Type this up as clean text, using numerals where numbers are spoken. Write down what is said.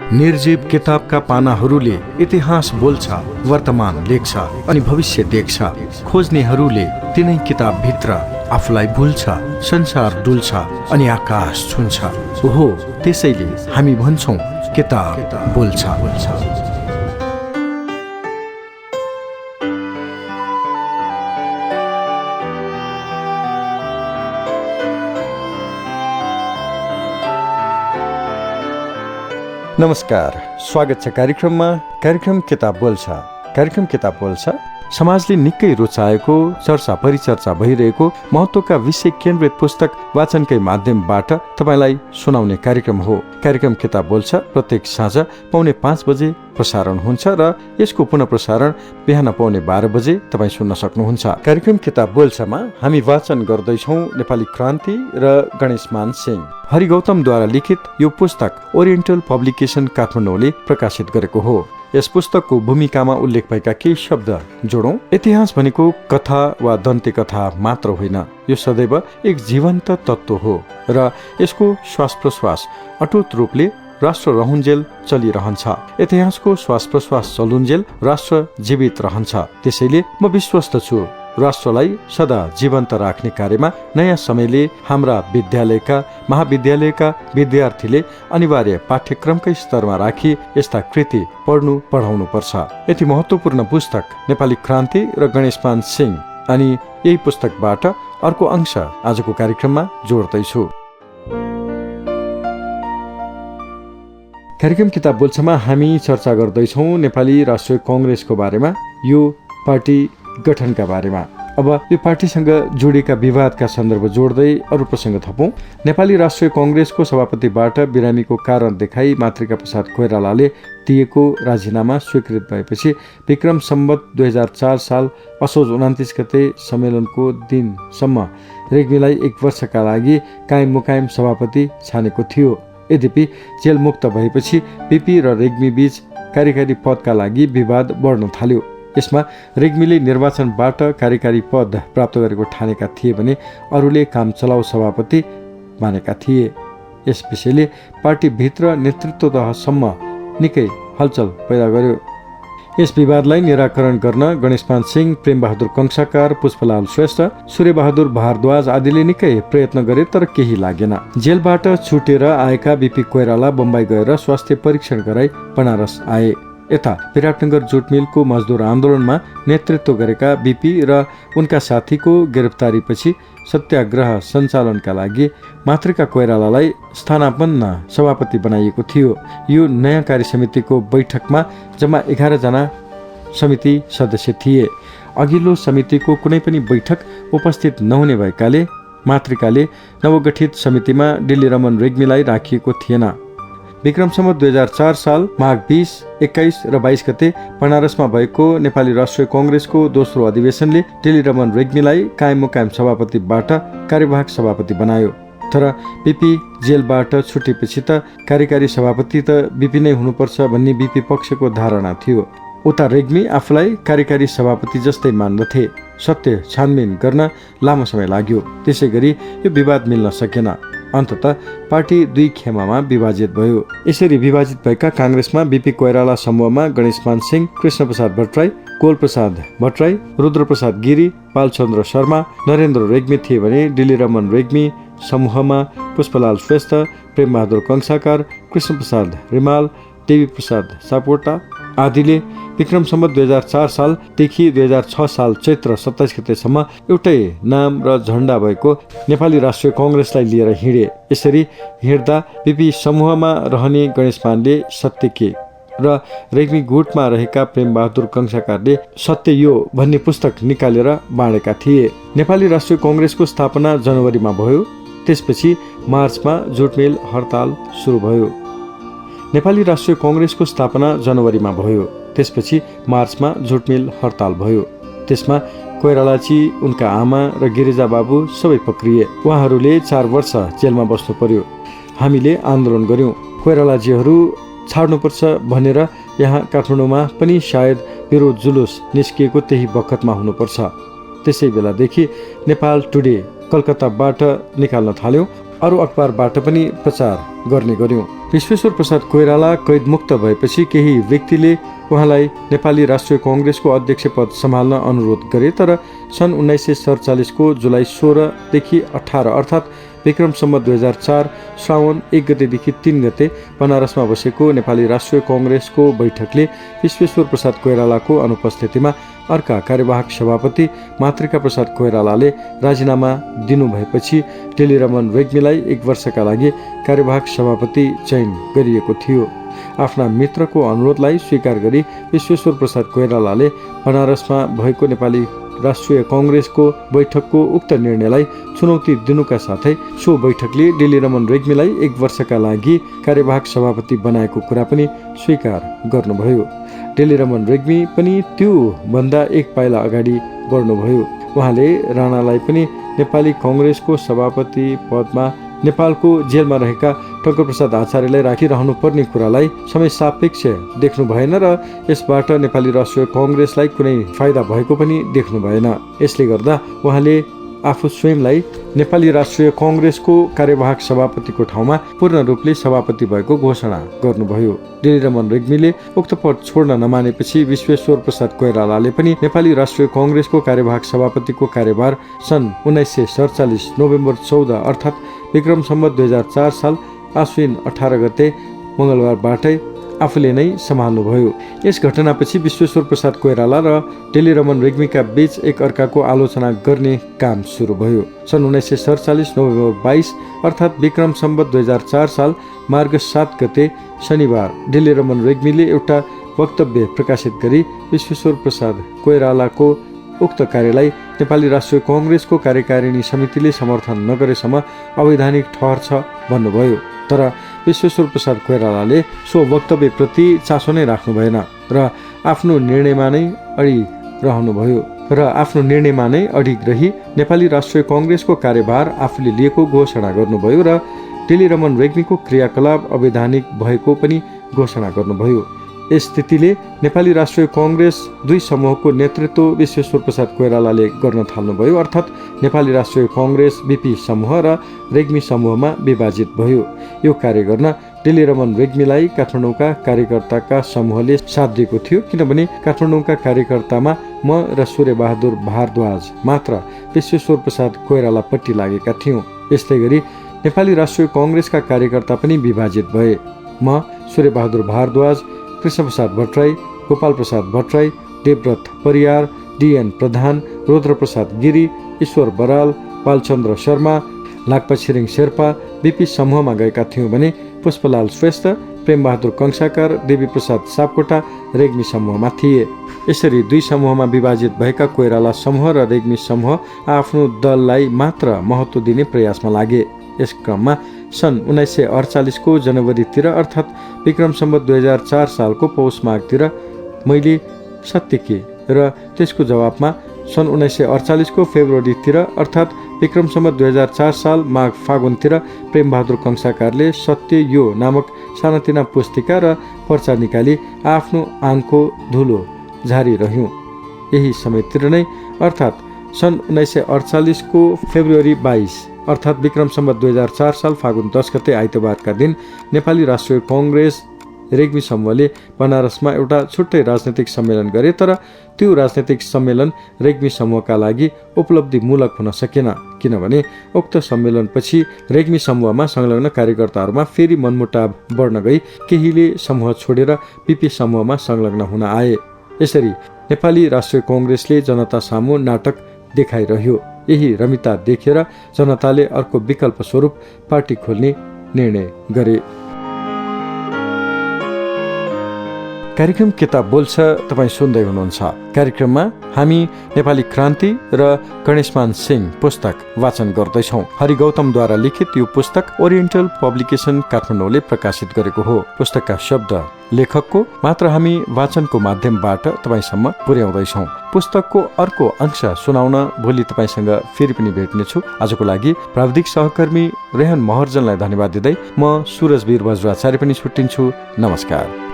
निर्जीव किताबका पानाहरूले इतिहास बोल्छ, वर्तमान लेख्छ अनि भविष्य देख्छ। खोज्नेहरूले तिनै किताबभित्र आफूलाई भुल्छ, संसार डुल्छ अनि आकाश छुन्छ। ओहो, त्यसैले हामी भन्छौँ किताब बोल्छ। नमस्कार, स्वागत छ कार्यक्रम किताब बोल्छ। कार्यक्रम किताब बोल्छ समाजले निकै रुचाएको, चर्चा परिचर्चा भइरहेको महत्त्वका विषय केन्द्रित पुस्तक वाचनकै माध्यमबाट तपाईलाई सुनाउने कार्यक्रम हो। कार्यक्रम किताब बोल्छ प्रत्येक साँझ 4:45 बजे प्रसारण हुन्छ र यसको पुनः प्रसारण बिहान 12:15 बजे तपाईँ सुन्न सक्नुहुन्छ। कार्यक्रम किताब बोल्छमा हामी वाचन गर्दैछौँ नेपाली क्रान्ति र गणेशमान सिंह। हरि गौतमद्वारा लिखित यो पुस्तक ओरिएन्टल पब्लिकेसन काठमाडौँले प्रकाशित गरेको हो। यस पुस्तकको भूमिकामा उल्लेख भएका केही शब्द जोडौं। इतिहास भनेको कथा वा दन्ते कथा मात्र होइन, यो सदैव एक जीवन्त तत्त्व हो र यसको श्वास प्रश्वास अटुट रूपले राष्ट्र रहन्जेल चलिरहन्छ। इतिहासको श्वास प्रश्वास चलुन्जेल राष्ट्र जीवित रहन्छ। त्यसैले म विश्वस्त छु राष्ट्रलाई सदा जीवन्त राख्ने कार्यमा नयाँ समयले हाम्रा विद्यालयका महाविद्यालयका विद्यार्थीले अनिवार्य पाठ्यक्रमकै स्तरमा राखी यस्ता कृति पढ्नु पढाउनु पर्छ। यति महत्त्वपूर्ण पुस्तक नेपाली क्रान्ति र गणेशमान सिंह, अनि यही पुस्तकबाट अर्को अंश आजको कार्यक्रममा जोड्दैछु। कार्यक्रम किताब बोल्छमा हामी चर्चा गर्दैछौँ नेपाली राष्ट्रिय कांग्रेसको बारेमा, यो पार्टी गठनका बारेमा। अब यो पार्टीसँग जोडिएका विवादका सन्दर्भ जोड्दै अरू प्रसङ्ग थपौं। नेपाली राष्ट्रिय कांग्रेसको सभापतिबाट बिरामीको कारण देखाई मातृका प्रसाद कोइरालाले दिएको राजीनामा स्वीकृत भएपछि विक्रम सम्वत 2004 साल असोज 29 गते सम्मेलनको दिनसम्म रेग्मीलाई 1 वर्षका लागि कायम मुकायम सभापति छानेको थियो। यद्यपि जेल मुक्त भएपछि बिपी र रेग्मी बीच कार्यकारी पदका लागि विवाद बढ्न थाल्यो। यसमा रेग्मीले निर्वाचनबाट कार्यकारी पद प्राप्त गरेको ठानेका थिए भने अरूले काम चलाउ सभापति मानेका थिए। यस विषयले पार्टीभित्र नेतृत्व तहसम्म निकै हलचल पैदा गर्यो। यस विवादलाई निराकरण गर्न गणेशमान सिंह, प्रेमबहादुर कंसाकार, पुष्पलाल श्रेष्ठ, सूर्यबहादुर भारद्वाज आदिले निकै प्रयत्न गरे, तर केही लागेन। जेलबाट छुटेर आएका बिपी कोइराला बम्बई गएर स्वास्थ्य परीक्षण गराई बनारस आए। यता विराटनगर जुट मिलको मजदुर आन्दोलनमा नेतृत्व गरेका बिपी र उनका साथीको गिरफ्तारीपछि सत्याग्रह सञ्चालनका लागि मातृका कोइरालालाई स्थानापन्न सभापति बनाइएको थियो। यो नयाँ कार्यसमितिको बैठकमा जम्मा 11 जना समिति सदस्य थिए। अघिल्लो समितिको कुनै पनि बैठक उपस्थित नहुने भएकाले मातृकाले नवगठित समितिमा डिल्ली रमन रेग्मीलाई राखिएको थिएन। विक्रम सम्वत 2004 साल माघ 20, 21 र 22 गते बनारसमा भएको नेपाली राष्ट्रिय कांग्रेसको दोस्रो अधिवेशनले डिल्ली रमन रेग्मीलाई कायम मुकायम सभापतिबाट कार्यवाहक सभापति बनायो। तर बिपी जेलबाट छुटेपछि त कार्यकारी सभापति त बिपी नै हुनुपर्छ भन्ने बिपी पक्षको धारणा थियो। उता रेग्मी आफूलाई कार्यकारी सभापति जस्तै मान्दथे। सत्य छानबिन गर्न लामो समय लाग्यो। त्यसै गरी यो विवाद मिल्न सकेन। अन्ततः पार्टी 2 खेमामा विभाजित भयो। यसरी विभाजित भएका कांग्रेसमा बिपी कोइराला समूहमा गणेशमान सिंह, कृष्णप्रसाद भट्टराई, गोलप्रसाद भट्टराई, रुद्रप्रसाद गिरी, बालचन्द्र शर्मा, नरेन्द्र रेग्मी थिए भने डिल्ली रमन रेग्मी समूहमा पुष्पलाल श्रेष्ठ, प्रेमबहादुर कंसाकार, कृष्णप्रसाद रिमाल, देवी प्रसाद सापकोटा आदिले विक्रम सम्वत 2004 सालदेखि 2006 साल चैत्र 27 गतेसम्म एउटै नाम र झण्डा भएको नेपाली राष्ट्रिय कांग्रेसलाई लिएर हिँडे। यसरी हिँड्दा बिपी समूहमा रहने गणेशमानले सत्य के र रेग्मी गुटमा रहेका प्रेमबहादुर कंसाकारले सत्य यो भन्ने पुस्तक निकालेर बाँडेका थिए। नेपाली राष्ट्रिय कांग्रेसको स्थापना जनवरीमा भयो। त्यसपछि मार्चमा जुटमेल हडताल सुरु भयो। नेपाली राष्ट्रिय कांग्रेसको स्थापना जनवरीमा भयो। त्यसपछि मार्चमा जुटमेल हडताल भयो। त्यसमा कोइरालाजी, उनका आमा र गिरिजा बाबु सबै पक्रिए। उहाँहरूले 4 वर्ष जेलमा बस्नु पर्यो। हामीले आन्दोलन गर्यौं। कोइरालाजीहरू छाड्नुपर्छ भनेर यहाँ काठमाडौँमा पनि सायद विरोध जुलुस निस्किएको त्यही बखतमा हुनुपर्छ। त्यसै बेलादेखि नेपाल टुडे कलकत्ताबाट निकाल्न थाल्यौं। अरू अखबारबाट पनि प्रचार गर्ने गर्यौं। विश्वेश्वर प्रसाद कोइराला कैदमुक्त भएपछि केही व्यक्तिले उहाँलाई नेपाली राष्ट्रिय कांग्रेसको अध्यक्ष पद सम्हाल्न अनुरोध गरे, तर सन् 1947 को जुलाई 16 देखि 18 अर्थात् विक्रम सम्वत 2004 श्रावण 1 गतेदेखि 3 गते बनारसमा बसेको नेपाली राष्ट्रिय कांग्रेसको बैठकले विश्वेश्वर प्रसाद कोइरालाको अनुपस्थितिमा अर्का कार्यवाहक सभापति मातृका प्रसाद कोइरालाले राजीनामा दिनुभएपछि टेलिरमन रेग्मीलाई 1 वर्षका लागि कार्यवाहक सभापति चयन गरिएको थियो। आफ्ना मित्रको अनुरोधलाई स्वीकार गरी विश्वेश्वर प्रसाद कोइरालाले बनारसमा भएको नेपाली राष्ट्रिय कांग्रेसको बैठकको उक्त निर्णयलाई चुनौती दिनुका साथै सो बैठकले टेलिरमन रेग्मीलाई 1 वर्षका लागि कार्यवाहक सभापति बनाएको कुरा पनि स्वीकार गर्नुभयो। टेलिरमन रेग्मी पनि त्यो भन्दा 1 पाइला अगाडि बढ्नुभयो। उहाँले राणालाई पनि नेपाली कांग्रेसको सभापति पदमा नेपालको जेलमा रहेका टंकर प्रसाद आचार्यलाई राखिरहनु पर्ने कुरालाई समय सापेक्ष देख्नु भएन र यसबाट नेपाली राष्ट्रिय कांग्रेसलाई कुनै फाइदा भएको पनि देख्नु भएन। यसले गर्दा उहाँले आफू स्वयंलाई नेपाली राष्ट्रिय कांग्रेसको कार्यवाहक सभापतिको ठाउँमा पूर्ण रूपले सभापति भएको घोषणा गर्नुभयो। टेलिरमन रेग्मीले उक्त पद छोड्न नमानेपछि विश्वेश्वर प्रसाद कोइरालाले पनि नेपाली राष्ट्रिय कांग्रेसको कार्यवाहक सभापतिको कार्यभार सन् 1947 नोभेम्बर 14 अर्थात् विक्रम सम्वत 2004 साल आश्विन 18 गते मंगलबारबाटै आफूले नै सम्हाल्नुभयो। यस घटनापछि विश्वेश्वर प्रसाद कोइराला र टेलिरमन रेग्मीका बीच एक अर्काको आलोचना गर्ने काम सुरु भयो। सन् 1947 नोभेम्बर 22 अर्थात् विक्रम सम्वत 2004 साल मार्ग 7 गते शनिबार टेलिरमन रेग्मीले एउटा वक्तव्य प्रकाशित गरी विश्वेश्वर प्रसाद कोइरालाको उक्त कार्यलाई नेपाली राष्ट्रिय कांग्रेसको कार्यकारिणी समितिले समर्थन नगरेसम्म अवैधानिक ठहर्छ भन्नुभयो। तर विश्वेश्वर प्रसाद कोइरालाले सो वक्तव्यप्रति चासो नै राख्नु भएन र आफ्नो निर्णयमा नै अडिग रही नेपाली राष्ट्रिय कांग्रेसको कार्यभार आफूले लिएको घोषणा गर्नुभयो र टेलिरमन रेग्मीको क्रियाकलाप अवैधानिक भएको पनि घोषणा गर्नुभयो। यस स्थितिले नेपाली राष्ट्रिय कांग्रेस 2 समूहको नेतृत्व विश्वेश्वर प्रसाद कोइरालाले गर्न थाल्नुभयो, अर्थात् नेपाली राष्ट्रिय कांग्रेस बीपी समूह र रेग्मी समूहमा विभाजित भयो। यो कार्य गर्न टेलिरमन रेग्मीलाई काठमाडौँका कार्यकर्ताका समूहले साथ दिएको थियो, किनभने काठमाडौँका कार्यकर्तामा म र सूर्यबहादुर भारद्वाज मात्र विश्वेश्वर प्रसाद कोइरालापट्टि लागेका थियौं। यस्तै गरी नेपाली राष्ट्रिय कांग्रेसका कार्यकर्ता पनि विभाजित भए। म सूर्यबहादुर भारद्वाज, कृष्ण प्रसाद भट्टराई, गोपाल प्रसाद भट्टराई, देवव्रत परियार, डीएन प्रधान, रुद्र प्रसाद गिरी, ईश्वर बराल, बालचन्द्र शर्मा, लाक्पा छिरिङ शेर्पा बीपी समूहमा गएका थियौं भने पुष्पलाल श्रेष्ठ, प्रेमबहादुर कंसाकार, देवी प्रसाद सापकोटा रेग्मी समूहमा थिए। यसरी 2 समूहमा विभाजित भएका कोइराला समूह र रेग्मी समूह आफ्नो दललाई मात्र महत्त्व दिने प्रयासमा लागे। यस क्रममा सन् 1948 को जनवरीतिर अर्थात् विक्रम सम्वत 2004 सालको पौष माघतिर मैले सत्य र त्यसको जवाबमा सन् 1948 को फेब्रुअरीतिर अर्थात् विक्रम सम्वत 2004 साल माघ फागुनतिर प्रेमबहादुर कंसाकारले सत्य यो नामक सानातिना पुस्तिका र पर्चा निकाली आफ्नो आङको धुलो झारिरह्यौं। यही समयतिर नै अर्थात् सन् 1948 को फेब्रुअरी 22 अर्थात् विक्रम सम्वत 2004 साल फागुन 10 गते आइतबारका दिन नेपाली राष्ट्रिय कांग्रेस रेग्मी समूहले बनारसमा एउटा छुट्टै राजनैतिक सम्मेलन गरे, तर त्यो राजनैतिक सम्मेलन रेग्मी समूहका लागि उपलब्धिमूलक हुन सकेन, किनभने उक्त सम्मेलनपछि रेग्मी समूहमा संलग्न कार्यकर्ताहरूमा फेरि मनमुटाव बढ्न गई केहीले समूह छोडेर बीपी समूहमा संलग्न हुन आए। यसरी नेपाली राष्ट्रिय कांग्रेसले जनता सामु नाटक देखाइरह्यो। यही रमिता देखेर जनताले अर्को विकल्प स्वरूप पार्टी खोल्ने निर्णय गरे। कार्यक्रम किताब बोल्छ तपाईं सुन्दै हुनुहुन्छ। कार्यक्रममा हामी नेपाली क्रान्ति र गणेशमान सिंह पुस्तक वाचन गर्दैछौँ। हरि गौतमद्वारा लिखित यो पुस्तक ओरिएन्टल पब्लिकेसन काठमाडौँले प्रकाशित गरेको हो। पुस्तकका शब्द लेखकको मात्र हामी वाचनको माध्यमबाट तपाईसम्म पुर्याउँदैछौँ। पुस्तकको अर्को अंश सुनाउन भोलि तपाईसँग फेरि पनि भेट्नेछु। आजको लागि प्राविधिक सहकर्मी रेहन महर्जनलाई धन्यवाद दिँदै म सुरजवीर बज्राचार्य पनि छुट्टिन्छु। नमस्कार।